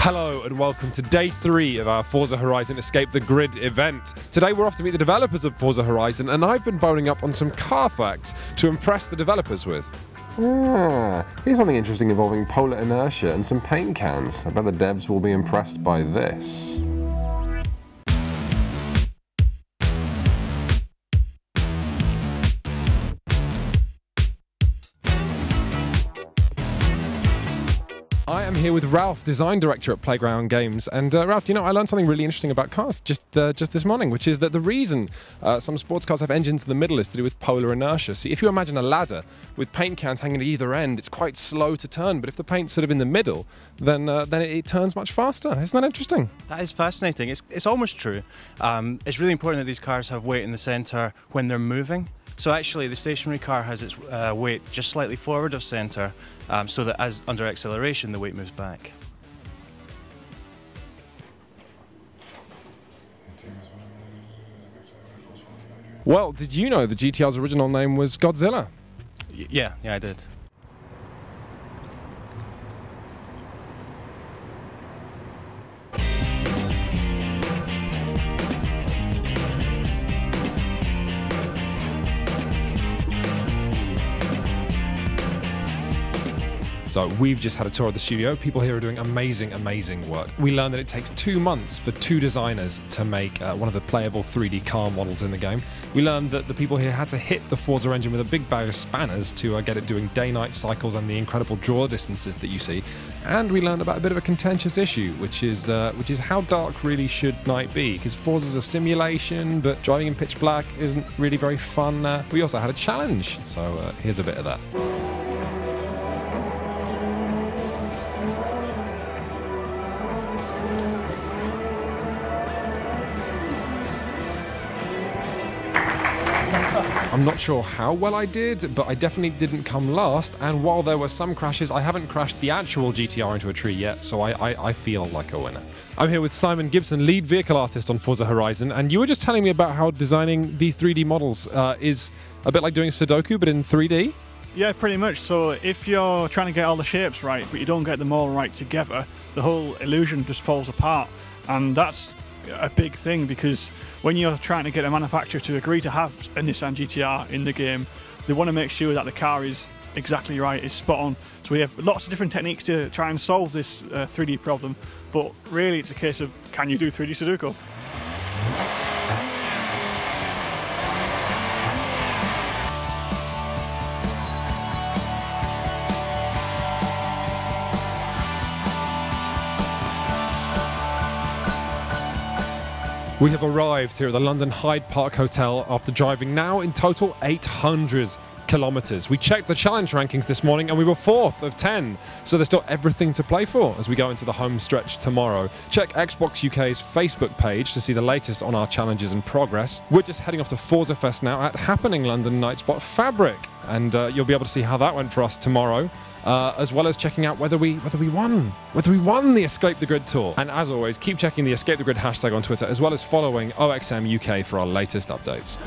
Hello and welcome to day 3 of our Forza Horizon Escape the Grid event. Today we're off to meet the developers of Forza Horizon, and I've been boning up on some car facts to impress the developers with. Here's something interesting involving polar inertia and some paint cans. I bet the devs will be impressed by this. I am here with Ralph, design director at Playground Games, and Ralph, you know, I learned something really interesting about cars just this morning, which is that the reason some sports cars have engines in the middle is to do with polar inertia. See, if you imagine a ladder with paint cans hanging at either end, it's quite slow to turn, but if the paint's sort of in the middle, then it turns much faster. Isn't that interesting? That is fascinating. It's almost true. It's really important that these cars have weight in the centre when they're moving. So actually the stationary car has its weight just slightly forward of centre, so that as under acceleration the weight moves back. Well, did you know the GTR's original name was Godzilla? Yeah, I did. So we've just had a tour of the studio. People here are doing amazing, amazing work. We learned that it takes 2 months for 2 designers to make one of the playable 3D car models in the game. We learned that the people here had to hit the Forza engine with a big bag of spanners to get it doing day-night cycles and the incredible draw distances that you see. And we learned about a bit of a contentious issue, which is how dark really should night be? Because Forza's a simulation, but driving in pitch black isn't really very fun. We also had a challenge, so here's a bit of that. I'm not sure how well I did, but I definitely didn't come last, and while there were some crashes, I haven't crashed the actual GTR into a tree yet, so I feel like a winner. I'm here with Simon Gibson, lead vehicle artist on Forza Horizon, and you were just telling me about how designing these 3D models is a bit like doing Sudoku, but in 3D? Yeah, pretty much. So if you're trying to get all the shapes right, but you don't get them all right together, the whole illusion just falls apart, and that's a big thing, because when you're trying to get a manufacturer to agree to have a Nissan GTR in the game, they want to make sure that the car is exactly right, is spot on. So we have lots of different techniques to try and solve this 3D problem, but really it's a case of, can you do 3D Sudoku? We have arrived here at the London Hyde Park Hotel after driving now in total 800 kilometres. We checked the challenge rankings this morning and we were 4th of 10, so there's still everything to play for as we go into the home stretch tomorrow. Check Xbox UK's Facebook page to see the latest on our challenges and progress. We're just heading off to Forza Fest now at happening London Nightspot Fabric, and you'll be able to see how that went for us tomorrow. As well as checking out whether we won the Escape the Grid tour. And as always, keep checking the Escape the Grid hashtag on Twitter, as well as following OXM UK for our latest updates.